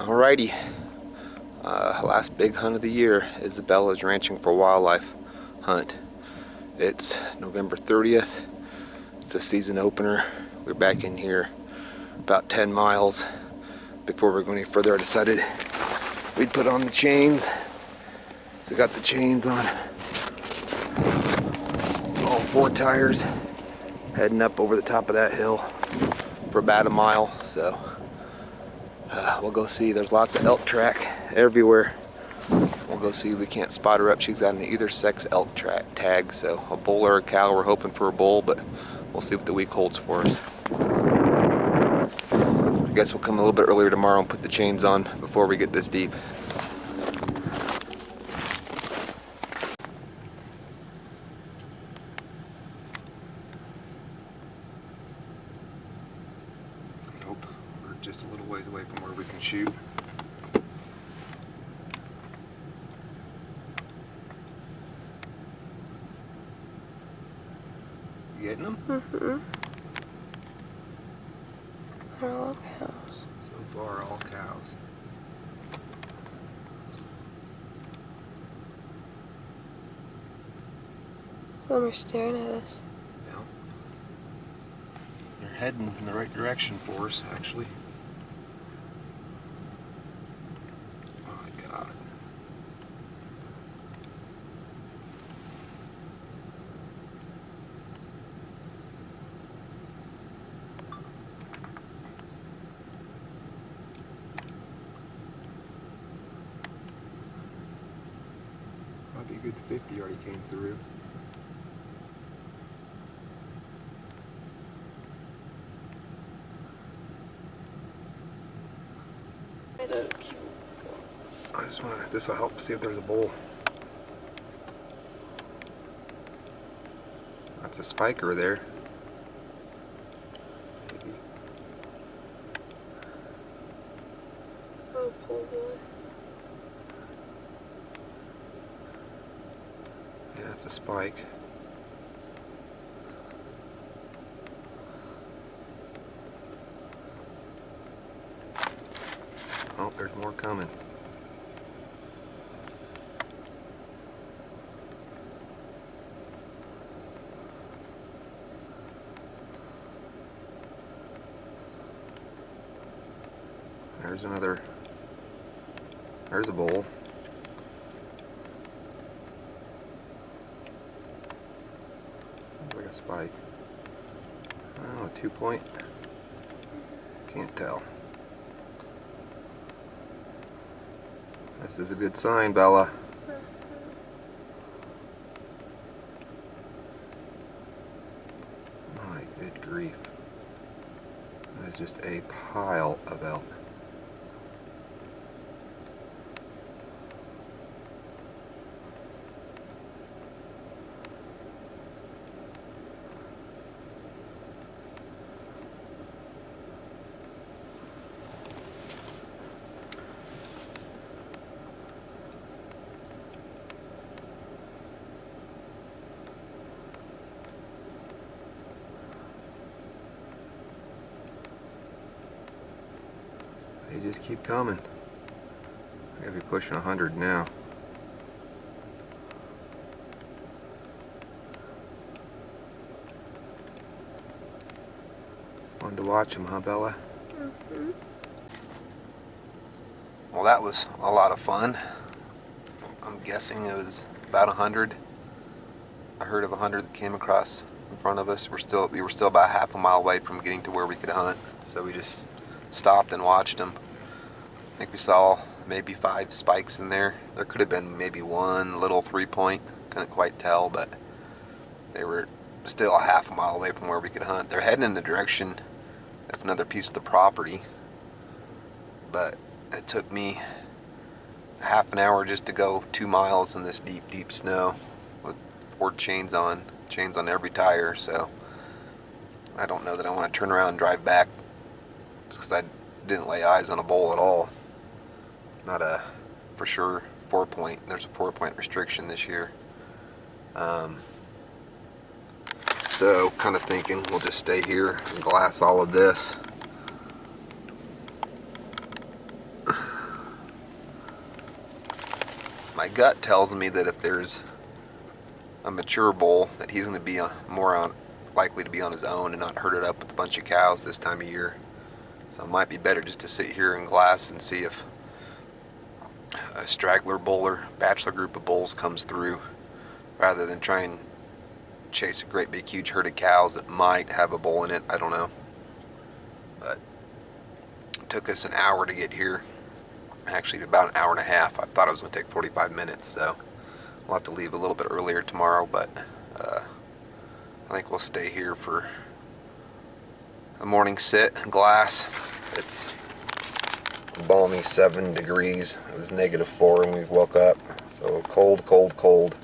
Alrighty, last big hunt of the year. Isabella's Ranching for Wildlife hunt. It's November 30th. It's the season opener. We're back in here about 10 miles. Before we go any further, I decided we'd put on the chains. So got the chains on all 4 tires, heading up over the top of that hill for about a mile. So we'll go see. There's lots of elk track everywhere. We'll go see. We can't spot her up. She's got an either sex elk track tag, so a bull or a cow. We're hoping for a bull, but we'll see what the week holds for us. I guess we'll come a little bit earlier tomorrow and put the chains on before we get this deep. Nope, we're just a little ways away from where we can shoot. You getting them? Mm-hmm. They're all cows. So far, all cows. Some of them are staring at us. Yeah. They're heading in the right direction for us, actually. My God. Probably a good 50 already came through. I just want to, this will help see if there's a bull. That's a spiker there. Maybe. Oh, poor boy. Yeah, it's a spike. Oh, there's more coming. There's another. There's a bull. Looks like a spike. Oh, a 2-point. Can't tell. This is a good sign, Bella. My good grief. That is just a pile of elk. They just keep coming. I gotta be pushing 100 now. It's fun to watch them, huh, Bella? Mm-hmm. Well, that was a lot of fun. I'm guessing it was about 100. I heard of 100 that came across in front of us. We were still about half a mile away from getting to where we could hunt, so we just stopped and watched them. I think we saw maybe 5 spikes in there. There could have been maybe one little 3-point. Couldn't quite tell, but they were still a half a mile away from where we could hunt. They're heading in the direction. That's another piece of the property, but it took me half an hour just to go 2 miles in this deep, deep snow with 4 chains on every tire. So I don't know that I want to turn around and drive back just because I didn't lay eyes on a bull at all. Not a, for sure, 4-point. There's a 4-point restriction this year. So kind of thinking we'll just stay here and glass all of this. My gut tells me that if there's a mature bull, that he's going to be likely to be on his own and not herded up with a bunch of cows this time of year. So it might be better just to sit here in glass and see if a straggler bull or bachelor group of bulls comes through, rather than try and chase a great big huge herd of cows that might have a bull in it. I don't know. But it took us an hour to get here. Actually, about an hour and a half. I thought it was going to take 45 minutes, so we'll have to leave a little bit earlier tomorrow, but I think we'll stay here for a morning sit in glass. It's balmy 7 degrees. It was -4 when we woke up, so cold, cold, cold.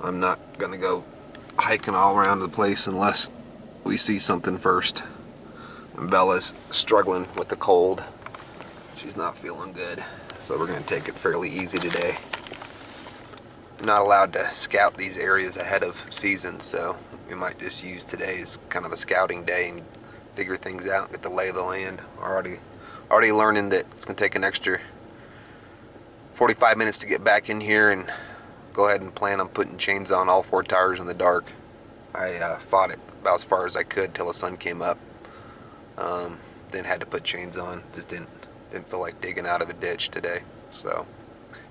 I'm not going to go hiking all around the place unless we see something first. And Bella's struggling with the cold. She's not feeling good, so we're going to take it fairly easy today. I'm not allowed to scout these areas ahead of season, so we might just use today as kind of a scouting day and figure things out, get the lay of the land. Already learning that it's going to take an extra 45 minutes to get back in here and go ahead and plan on putting chains on all 4 tires in the dark. I fought it about as far as I could till the sun came up. Then had to put chains on. Just didn't feel like digging out of a ditch today. So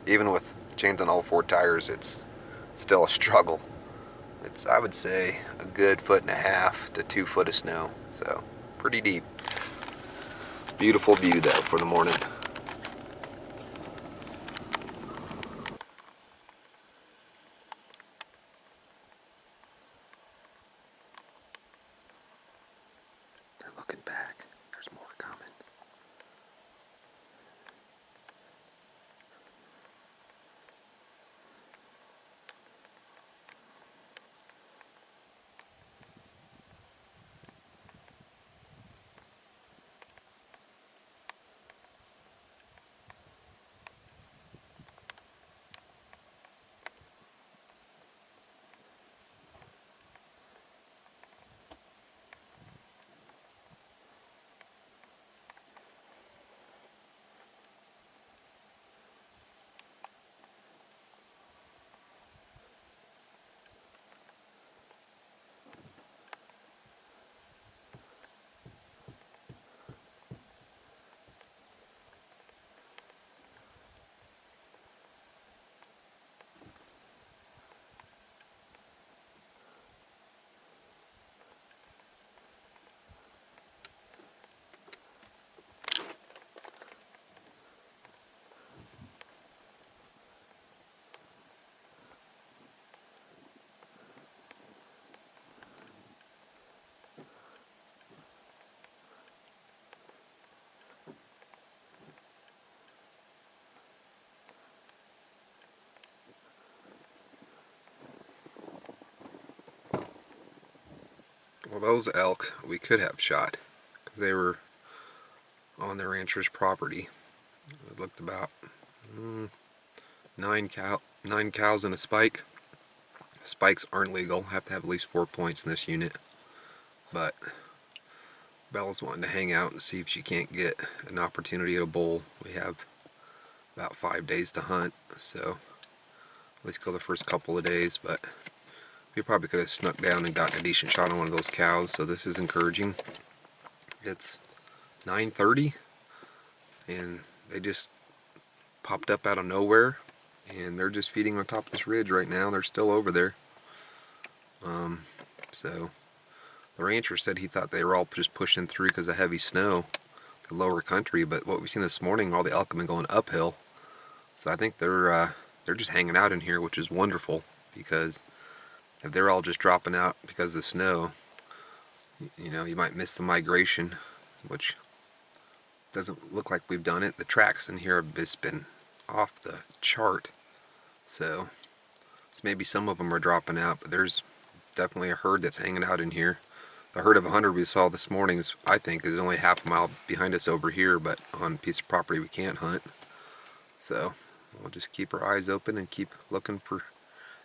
even with chains on all 4 tires, it's still a struggle. It's, I would say, a good 1.5 to 2 foot of snow. So pretty deep. Beautiful view though for the morning. They're looking back. There's more coming. Well, those elk we could have shot because they were on their rancher's property. It looked about 9 cows in a spike. Spikes aren't legal. Have to have at least 4 points in this unit. But Bella's wanting to hang out and see if she can't get an opportunity at a bull. We have about 5 days to hunt, so at least go the first couple of days. But we probably could have snuck down and gotten a decent shot on one of those cows, so this is encouraging. It's 9:30 and they just popped up out of nowhere, and they're just feeding on top of this ridge right now. They're still over there. So the rancher said he thought they were all just pushing through because of heavy snow, the lower country, but what we've seen this morning, all the elk have been going uphill. So I think they're just hanging out in here, which is wonderful, because if they're all just dropping out because of the snow, you know, you might miss the migration, which doesn't look like we've done it. The tracks in here have just been off the chart, so maybe some of them are dropping out, but there's definitely a herd that's hanging out in here. The herd of 100 we saw this morning is, I think, is only half a mile behind us over here, but on a piece of property we can't hunt. So we'll just keep our eyes open and keep looking for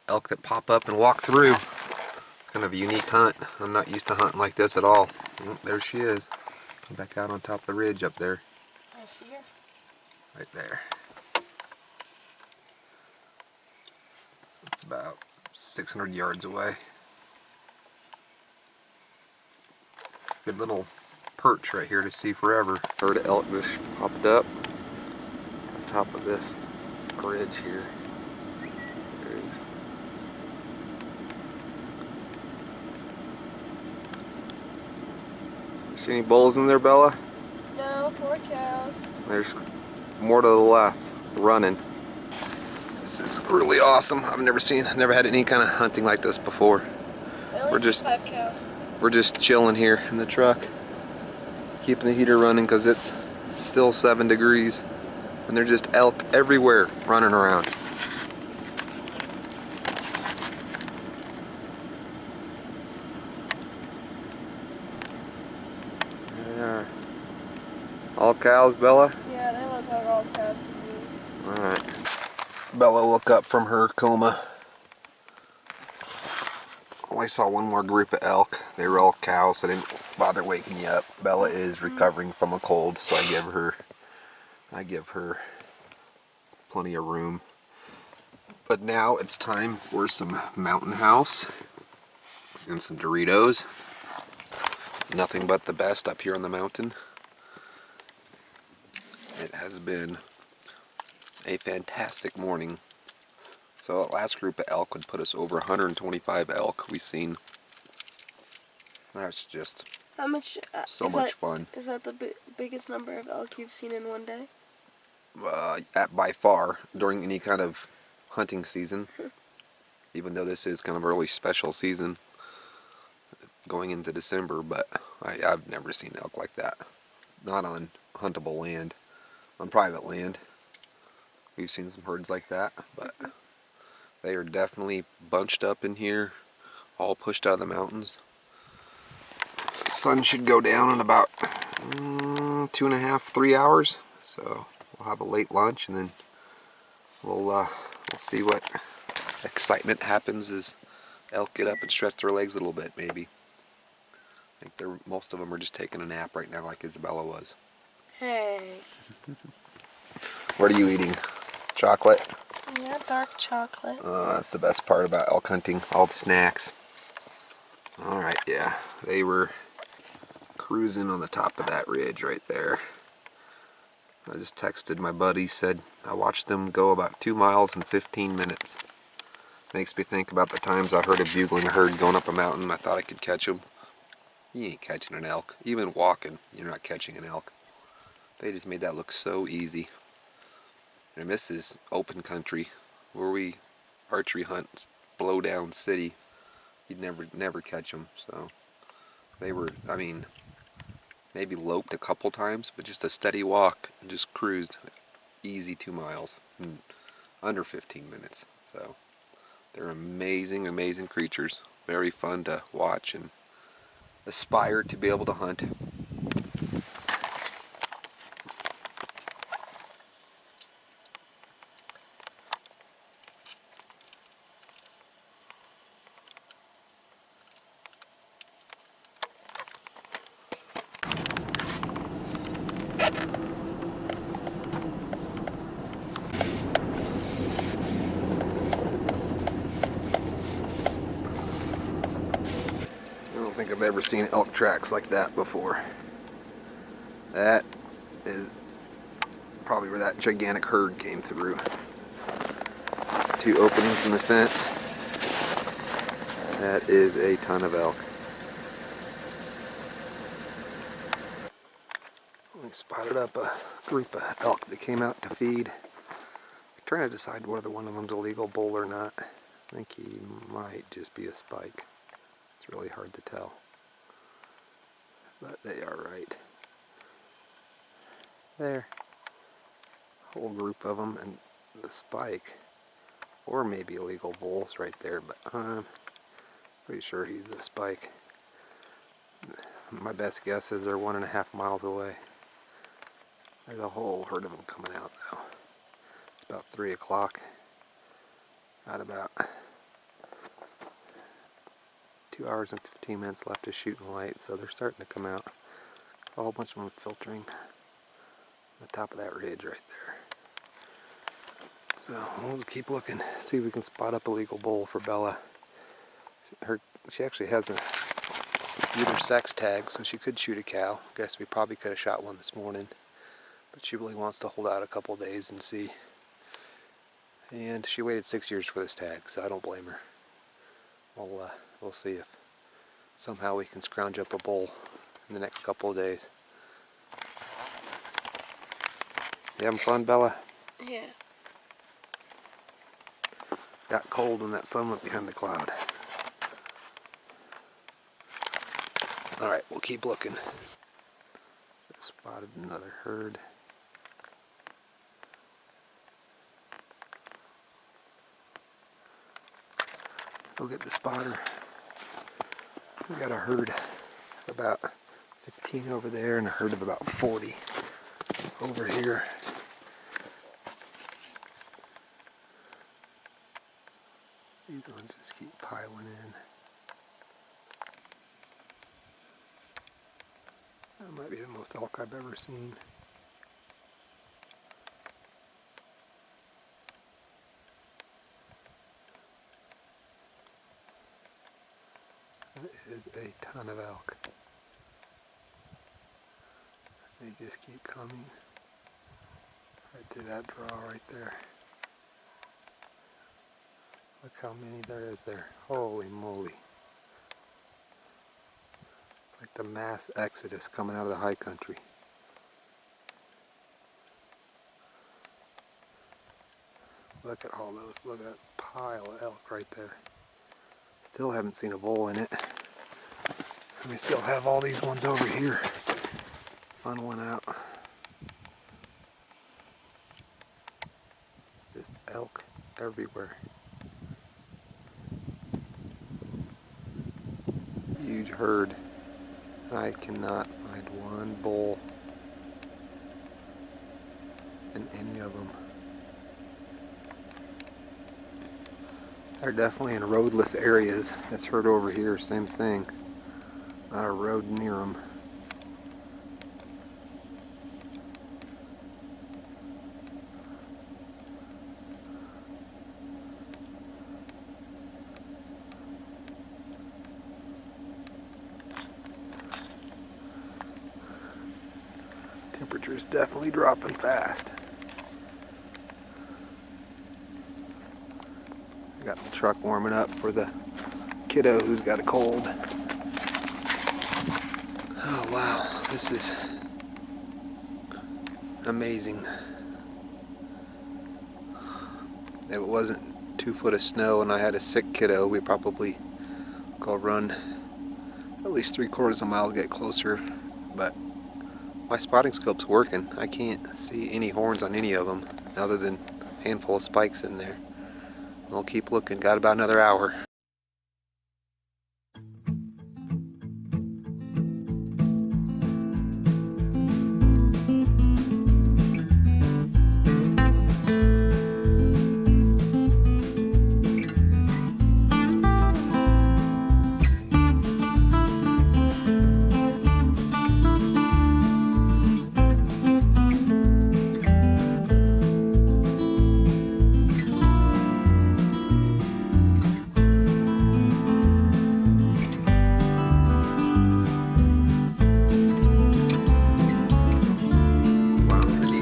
elk that pop up and walk through. Kind of a unique hunt. I'm not used to hunting like this at all. Oh, there she is. Come back out on top of the ridge up there. I see her. Right there. It's about 600 yards away. Good little perch right here to see forever. Herd of elk just popped up on top of this ridge here. There it is. See any bulls in there, Bella? No, 4 cows. There's more to the left, running. This is really awesome. I've never had any kind of hunting like this before. I only see 5 cows. We're just chilling here in the truck, keeping the heater running because it's still 7 degrees, and there's just elk everywhere running around. There they are. All cows, Bella? Yeah, they look like all cows to me. Alright. Bella woke up from her coma. I saw one more group of elk. They were all cows, so I didn't bother waking you up. Bella is recovering from a cold, so I give her plenty of room. But now it's time for some Mountain House and some Doritos. Nothing but the best up here on the mountain. It has been a fantastic morning. So that last group of elk would put us over 125 elk we've seen. That's just How much? so much fun. Is that the biggest number of elk you've seen in one day? By far, during any kind of hunting season. Even though this is kind of early special season going into December, but I've never seen elk like that. Not on huntable land. On private land, we've seen some herds like that, but they are definitely bunched up in here, all pushed out of the mountains. The sun should go down in about 2.5, 3 hours, so we'll have a late lunch, and then we'll see what excitement happens as elk get up and stretch their legs a little bit, maybe. I think most of them are just taking a nap right now, like Isabella was. Hey. What are you eating? Chocolate? Yeah, dark chocolate. That's the best part about elk hunting, all the snacks. Alright, yeah, they were cruising on the top of that ridge right there. I just texted my buddy, said I watched them go about 2 miles in 15 minutes. Makes me think about the times I heard a bugling herd going up a mountain. I thought I could catch them. You ain't catching an elk. Even walking, you're not catching an elk. They just made that look so easy. And this is open country where we archery hunt, blow down city. You'd never catch them. So they were, I mean, maybe loped a couple times, but just a steady walk and just cruised easy 2 miles in under 15 minutes. So they're amazing, amazing creatures. Very fun to watch and aspire to be able to hunt. I don't think I've ever seen elk tracks like that before. That is probably where that gigantic herd came through. 2 openings in the fence. That is a ton of elk. We spotted up a group of elk that came out to feed. I'm trying to decide whether one of them's a legal bull or not. I think he might just be a spike. It's really hard to tell. But they are right there. Whole group of them, and the spike, or maybe illegal bulls right there, but I'm pretty sure he's a spike. My best guess is they're 1.5 miles away. There's a whole herd of them coming out though. It's about 3 o'clock. Got about 2 hours and 15 minutes left to shoot in light, so they're starting to come out. A whole bunch of them filtering on the top of that ridge right there. So we'll keep looking, see if we can spot up a legal bull for Bella. She actually has a either sex tag, so she could shoot a cow. Guess we probably could have shot one this morning, but she really wants to hold out a couple days and see. And she waited 6 years for this tag, so I don't blame her. We'll see if somehow we can scrounge up a bull in the next couple of days. You having fun, Bella? Yeah. Got cold when that sun went behind the cloud. Alright, we'll keep looking. Spotted another herd. Go get the spotter. We got a herd of about 15 over there and a herd of about 40 over here. These ones just keep piling in. That might be the most elk I've ever seen. That is a ton of elk. They just keep coming. Right to that draw right there. Look how many there is there. Holy moly. It's like the mass exodus coming out of the high country. Look at all those. Look at that pile of elk right there. Still haven't seen a bull in it. And we still have all these ones over here. Fun one out. Just elk everywhere. Huge herd. I cannot find one bull in any of them. They're definitely in roadless areas. This herd over here, same thing. Not a road near them. Temperature's definitely dropping fast. I got the truck warming up for the kiddo who's got a cold. Oh wow, this is amazing. If it wasn't 2 foot of snow and I had a sick kiddo, we'd probably go run at least 3/4 mile to get closer, but my spotting scope's working. I can't see any horns on any of them other than a handful of spikes in there. We'll keep looking. Got about another hour.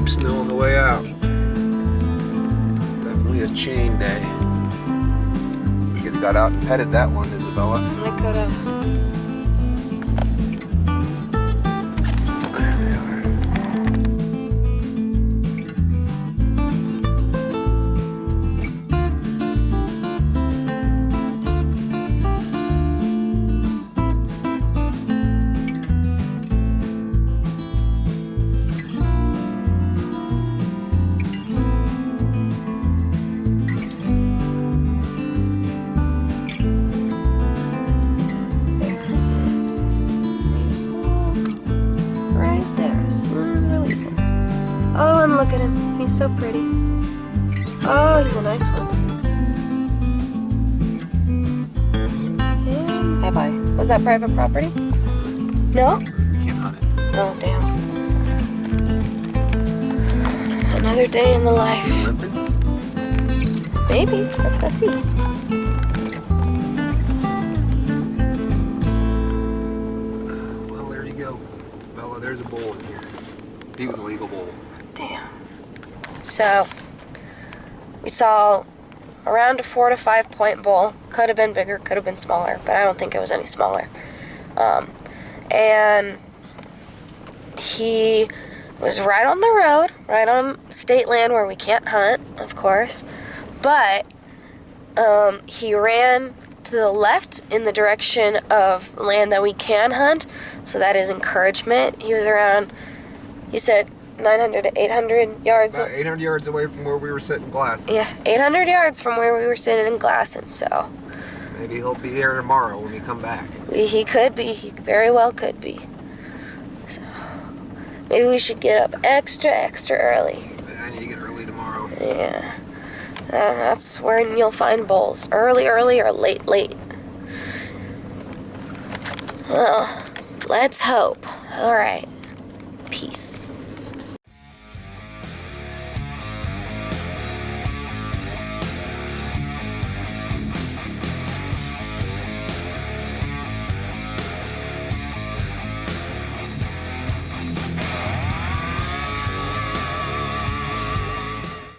Snow on the way out. Definitely a chain day. You could have got out and petted that one, Isabella. I could have. There they are. Oh, and look at him. He's so pretty. Oh, he's a nice one. And bye-bye. Was that private property? No? Can't hunt it. Oh, damn. Another day in the life. Limping? Maybe. Let's go see. Well, there you go. Bella, there's a bull in here. He was a legal bull. Damn. So, we saw around a 4 to 5 point bull. Could have been bigger, could have been smaller, but I don't think it was any smaller. And he was right on the road, right on state land where we can't hunt, of course. But he ran to the left in the direction of land that we can hunt, so that is encouragement. He was around, you said 900 to 800 yards. About 800 yards away from where we were sitting glassing. Yeah, 800 yards from where we were sitting in glassing, so. Maybe he'll be there tomorrow when we come back. He could be. He very well could be. So, maybe we should get up extra early. I need to get early tomorrow. Yeah. That's where you'll find bulls. Early or late. Well, let's hope. All right. Peace.